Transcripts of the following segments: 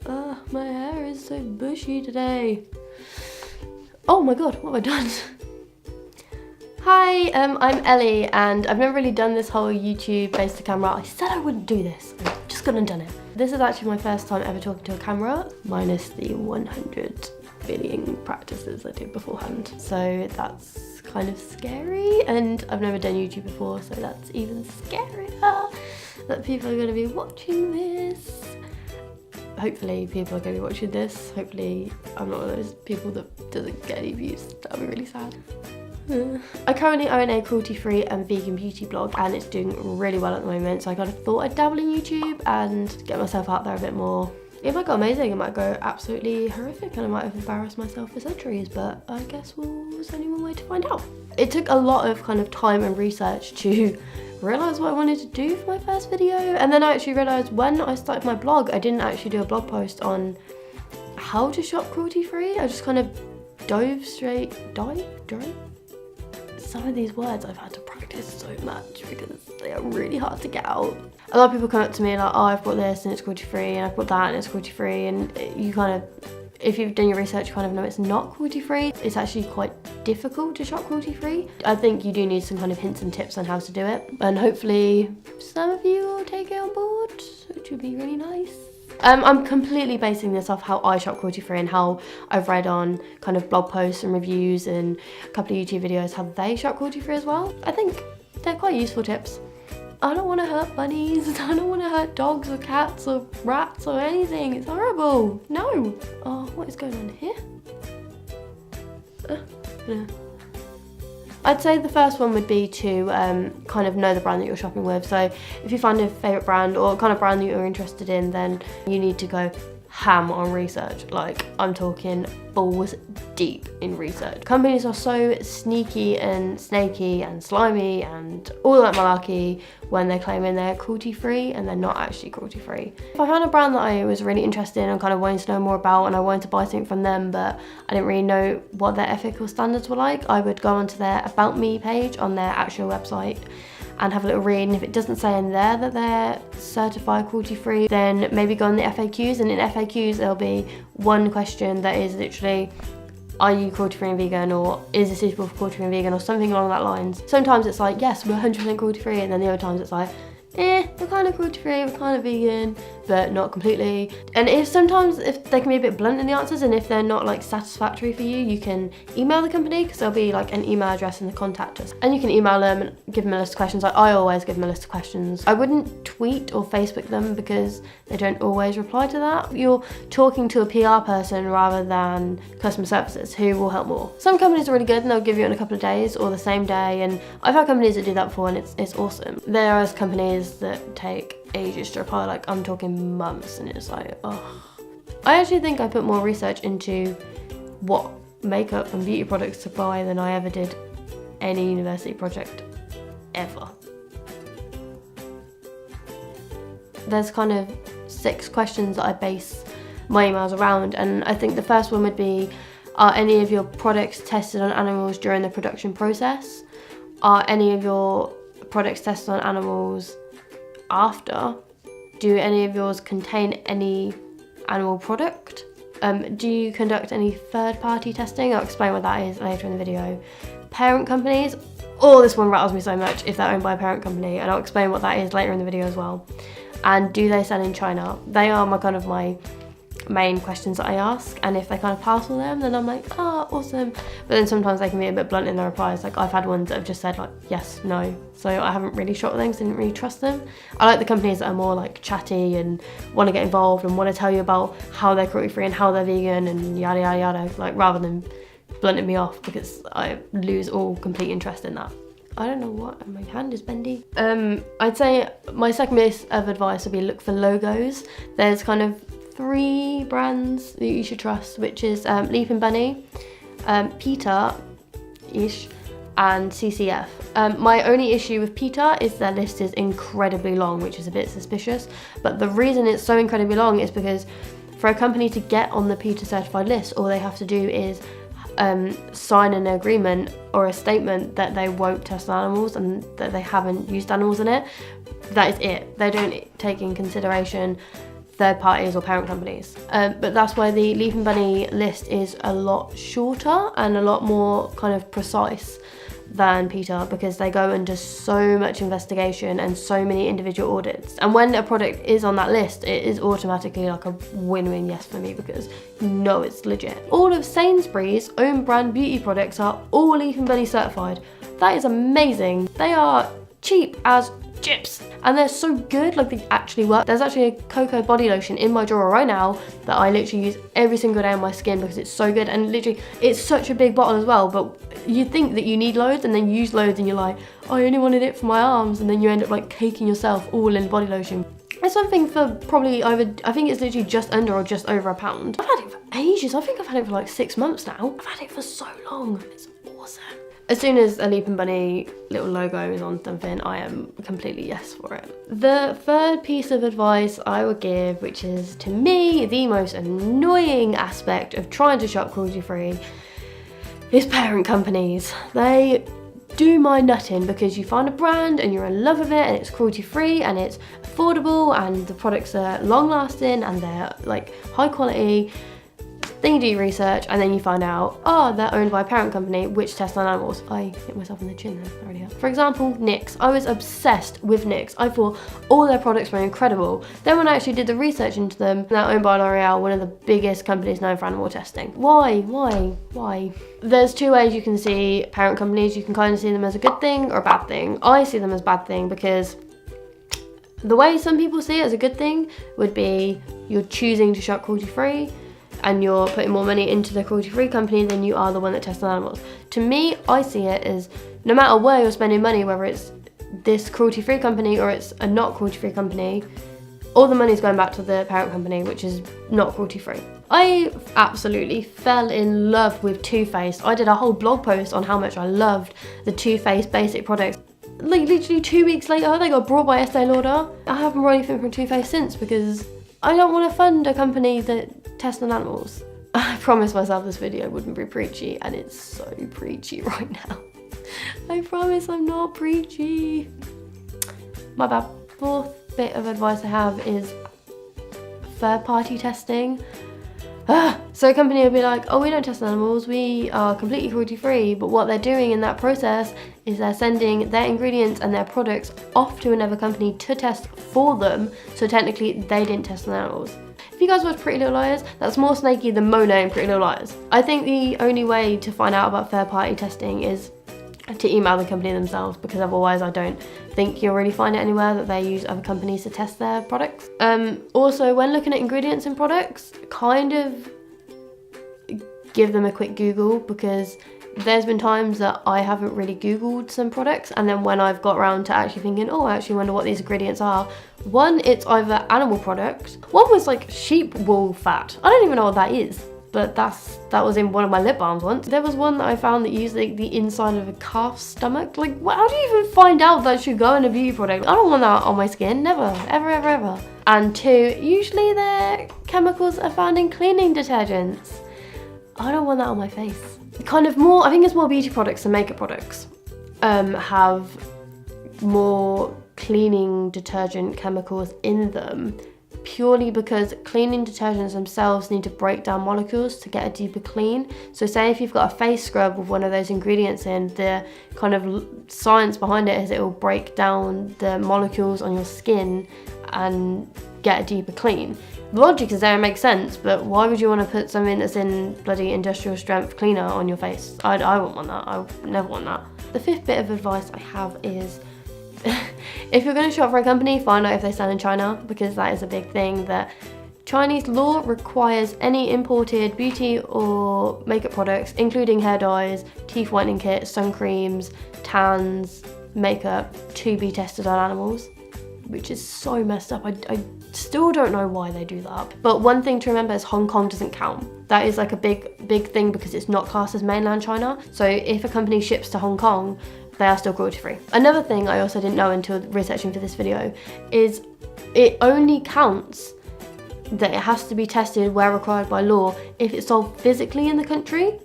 My hair is so bushy today. Oh my god, what have I done? Hi, I'm Ellie, and I've never really done this whole YouTube face to camera. I said I wouldn't do this, I'm just gonna done it. This is actually my first time ever talking to a camera, minus the 100 billion practices I did beforehand. So that's kind of scary, and I've never done YouTube before, so that's even scarier that people are gonna be watching this. Hopefully people are going to be watching this. Hopefully I'm not one of those people that doesn't get any views. That would be really sad. I currently own a cruelty-free and vegan beauty blog, and it's doing really well at the moment, so I kind of thought I'd dabble in YouTube and get myself out there a bit more. It might go amazing, it might go absolutely horrific, and I might have embarrassed myself for centuries, but I guess there's only one way to find out. It took a lot of kind of time and research to realise what I wanted to do for my first video, and then I actually realised when I started my blog I didn't actually do a blog post on how to shop cruelty-free. I just kind of dove. Some of these words I've had to practice so much because they are really hard to get out. A lot of people come up to me like, oh, I've bought this and it's cruelty-free, and I've bought that and it's cruelty-free, and you kind of, if you've done your research, you kind of know it's not cruelty-free. It's actually quite difficult to shop cruelty-free. I think you do need some kind of hints and tips on how to do it, and hopefully some of you will take it on board, which would be really nice. I'm completely basing this off how I shop cruelty-free and how I've read on kind of blog posts and reviews and a couple of YouTube videos how they shop cruelty-free as well. I think they're quite useful tips. I don't want to hurt bunnies, I don't want to hurt dogs or cats or rats or anything, it's horrible, no. Oh, what is going on here? I'd say the first one would be to kind of know the brand that you're shopping with. So if you find a favourite brand or kind of brand that you're interested in, then you need to go ham on research. Like, I'm talking balls deep in research. Companies are so sneaky and snaky and slimy and all that malarkey when they're claiming they're cruelty-free and they're not actually cruelty-free. If I found a brand that I was really interested in and kind of wanted to know more about, and I wanted to buy something from them but I didn't really know what their ethical standards were like, I would go onto their About Me page on their actual website and have a little read, and if it doesn't say in there that they're certified cruelty-free, then maybe go on the FAQs, and in FAQs there'll be one question that is literally, are you cruelty-free and vegan, or is it suitable for cruelty-free and vegan, or something along that lines. Sometimes it's like, yes, we're 100% cruelty-free, and then the other times it's like, we're kind of cruelty-free, we're kind of vegan, but not completely. And if they can be a bit blunt in the answers, and if they're not like satisfactory for you, you can email the company, because there'll be like an email address in the contact us, and you can email them and give them a list of questions. Like, I always give them a list of questions. I wouldn't tweet or Facebook them because they don't always reply to that. You're talking to a PR person rather than customer services, who will help more. Some companies are really good and they'll give you it in a couple of days or the same day, and I've had companies that do that before, and it's awesome. There are companies that take ages to reply, like I'm talking months, and it's like, oh. I actually think I put more research into what makeup and beauty products to buy than I ever did any university project ever. There's kind of 6 questions that I base my emails around, and I think the first one would be, are any of your products tested on animals during the production process? Are any of your products tested on animals after? Do any of yours contain any animal product? Do you conduct any third-party testing? I'll explain what that is later in the video. Parent companies, oh, this one rattles me so much if they're owned by a parent company, and I'll explain what that is later in the video as well. And do they sell in China? They are my main questions that I ask, and if they kind of pass all them, then I'm like, oh, awesome. But then sometimes they can be a bit blunt in their replies. Like, I've had ones that have just said like yes, no, so I haven't really shot with them because I didn't really trust them. I like the companies that are more like chatty and want to get involved and want to tell you about how they're cruelty-free and how they're vegan and yada yada yada, like, rather than blunting me off, because I lose all complete interest in that. I don't know what, my hand is bendy. I'd say my second piece of advice would be look for logos. There's kind of 3 brands that you should trust, which is Leaping Bunny, PETA-ish, and CCF. My only issue with PETA is their list is incredibly long, which is a bit suspicious, but the reason it's so incredibly long is because for a company to get on the PETA certified list, all they have to do is sign an agreement or a statement that they won't test on animals and that they haven't used animals in it. That is it. They don't take in consideration third parties or parent companies. But that's why the Leaping Bunny list is a lot shorter and a lot more kind of precise than PETA, because they go into so much investigation and so many individual audits. And when a product is on that list, it is automatically like a win-win yes for me, because you know it's legit. All of Sainsbury's own brand beauty products are all Leaping Bunny certified. That is amazing. They are cheap as chips and they're so good, like they actually work. There's actually a cocoa body lotion in my drawer right now that I literally use every single day on my skin because it's so good, and literally it's such a big bottle as well, but you think that you need loads and then you use loads and you're like, oh, I only wanted it for my arms, and then you end up like caking yourself all in body lotion. It's something for probably over, I think it's literally just under or just over £1. I've had it for ages. I think I've had it for like 6 months now. I've had it for so long. It's awesome. As soon as a Leaping Bunny little logo is on something, I am completely yes for it. The third piece of advice I would give, which is to me the most annoying aspect of trying to shop cruelty-free, is parent companies. They do my nutting, because you find a brand and you're in love with it and it's cruelty-free and it's affordable and the products are long-lasting and they're like high quality. Then you do your research and then you find out, oh, they're owned by a parent company which tests on animals. I hit myself in the chin then, I already have. For example, NYX. I was obsessed with NYX. I thought all their products were incredible. Then when I actually did the research into them, they're owned by L'Oreal, one of the biggest companies known for animal testing. Why? There's two ways you can see parent companies. You can kind of see them as a good thing or a bad thing. I see them as a bad thing because the way some people see it as a good thing would be you're choosing to shop cruelty-free and you're putting more money into the cruelty-free company than you are the one that tests on animals. To me, I see it as no matter where you're spending money, whether it's this cruelty-free company or it's a not cruelty-free company, all the money's going back to the parent company, which is not cruelty-free. I absolutely fell in love with Too Faced. I did a whole blog post on how much I loved the Too Faced basic products. Like literally 2 weeks later, they got brought by Estee Lauder. I haven't bought anything from Too Faced since because I don't want to fund a company that tests on animals. I promised myself this video wouldn't be preachy, and it's so preachy right now. I promise I'm not preachy. My bad. Fourth bit of advice I have is third-party testing. So a company will be like, oh, we don't test on animals, we are completely cruelty-free, but what they're doing in that process is they're sending their ingredients and their products off to another company to test for them, so technically they didn't test on animals. If you guys watch Pretty Little Liars, that's more snaky than Mona in Pretty Little Liars. I think the only way to find out about third-party testing is to email the company themselves, because otherwise I don't think you'll really find it anywhere that they use other companies to test their products. Also, when looking at ingredients in products, kind of give them a quick Google, because there's been times that I haven't really Googled some products, and then when I've got around to actually thinking, oh, I actually wonder what these ingredients are, one, it's either animal products. One was like sheep wool fat. I don't even know what that is, but that was in one of my lip balms once. There was one that I found that used like the inside of a calf's stomach. Like, how do you even find out that should go in a beauty product? I don't want that on my skin, never, ever. And two, usually their chemicals are found in cleaning detergents. I don't want that on my face. Kind of more, I think it's more beauty products than makeup products have more cleaning detergent chemicals in them, purely because cleaning detergents themselves need to break down molecules to get a deeper clean. So say if you've got a face scrub with one of those ingredients in, the kind of science behind it is it will break down the molecules on your skin and get a deeper clean. The logic is there, it makes sense, but why would you want to put something that's in bloody industrial strength cleaner on your face? I wouldn't want that, I would never want that. The fifth bit of advice I have is, if you're going to shop for a company, find out if they sell in China, because that is a big thing. That Chinese law requires any imported beauty or makeup products, including hair dyes, teeth whitening kits, sun creams, tans, makeup, to be tested on animals, which is so messed up. I still don't know why they do that. But one thing to remember is Hong Kong doesn't count. That is like a big thing, because it's not classed as mainland China. So if a company ships to Hong Kong, they are still cruelty-free. Another thing I also didn't know until researching for this video is it only counts that it has to be tested where required by law if it's sold physically in the country.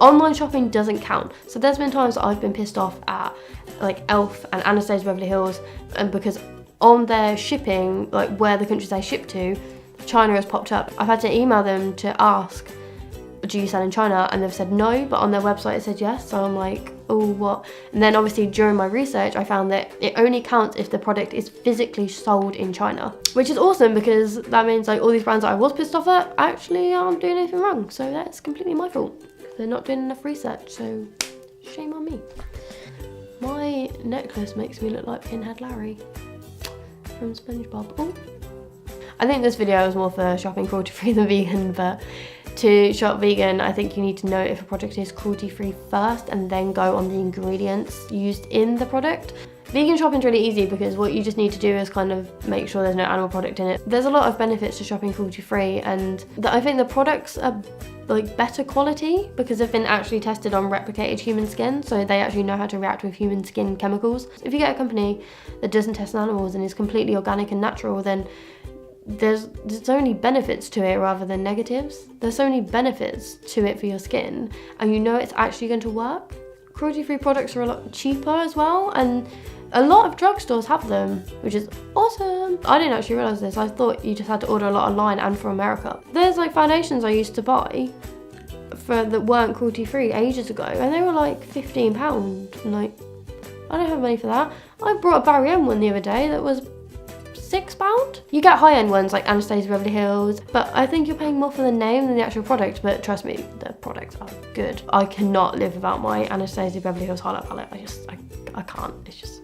Online shopping doesn't count. So there's been times that I've been pissed off at like Elf and Anastasia Beverly Hills, and because on their shipping, like where the countries they ship to, China has popped up. I've had to email them to ask, do you sell in China? And they've said no, but on their website it said yes. So I'm like, oh, what? And then obviously during my research, I found that it only counts if the product is physically sold in China, which is awesome because that means like all these brands that I was pissed off at actually aren't doing anything wrong. So that's completely my fault. They're not doing enough research, so shame on me. My necklace makes me look like Pinhead Larry from SpongeBob. Oh. I think this video is more for shopping cruelty-free than vegan, but to shop vegan, I think you need to know if a product is cruelty-free first and then go on the ingredients used in the product. Vegan shopping is really easy because what you just need to do is kind of make sure there's no animal product in it. There's a lot of benefits to shopping cruelty-free, and I think the products are like better quality because they've been actually tested on replicated human skin, so they actually know how to react with human skin chemicals. If you get a company that doesn't test on animals and is completely organic and natural, then there's so many benefits to it rather than negatives. There's so many benefits to it for your skin, and you know it's actually going to work. Cruelty-free products are a lot cheaper as well, and a lot of drugstores have them, which is awesome. I didn't actually realise this. I thought you just had to order a lot online and from America. There's like foundations I used to buy that weren't cruelty-free ages ago, and they were like £15. And like, I don't have money for that. I brought a Barry M one the other day that was £6. You get high-end ones like Anastasia Beverly Hills, but I think you're paying more for the name than the actual product, but trust me, the products are good. I cannot live without my Anastasia Beverly Hills highlight palette. I can't. It's just,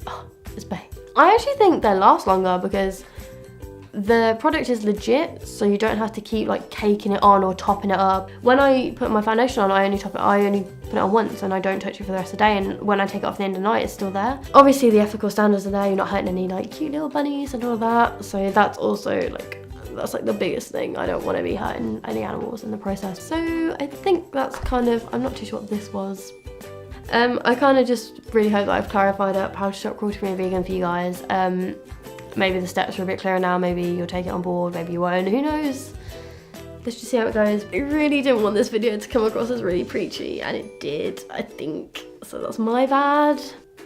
oh, it's bae. I actually think they last longer because the product is legit, so you don't have to keep like caking it on or topping it up. When I put my foundation on, I only put it on once and I don't touch it for the rest of the day, and when I take it off at the end of the night, it's still there. Obviously the ethical standards are there, you're not hurting any like cute little bunnies and all of that, so that's also like, that's like the biggest thing. I don't want to be hurting any animals in the process. So I think that's kind of, I'm not too sure what this was. I kind of just really hope that I've clarified up how to shop cruelty-free and vegan for you guys. Maybe the steps are a bit clearer now, maybe you'll take it on board, maybe you won't, who knows? Let's just see how it goes. I really didn't want this video to come across as really preachy, and it did, I think. So that's my bad.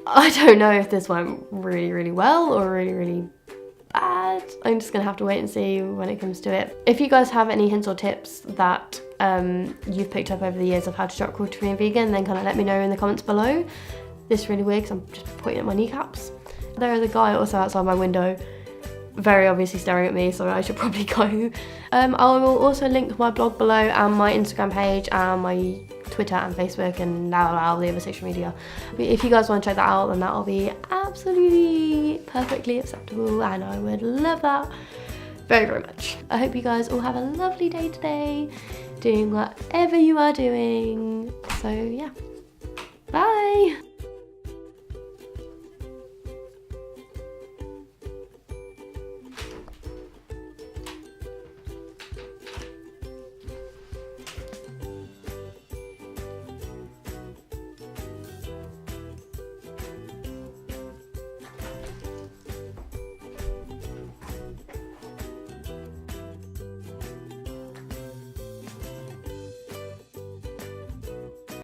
I don't know if this went really, really well or really, really bad. I'm just gonna have to wait and see when it comes to it. If you guys have any hints or tips that you've picked up over the years of how to shop cruelty-free and vegan, then kind of let me know in the comments below. This is really weird because I'm just pointing at my kneecaps. There is a guy also outside my window, very obviously staring at me, so I should probably go. I will also link my blog below and my Instagram page and my Twitter and Facebook and all the other social media. But if you guys want to check that out, then that'll be absolutely perfectly acceptable, and I would love that very, very much. I hope you guys all have a lovely day today, doing whatever you are doing. So yeah, bye.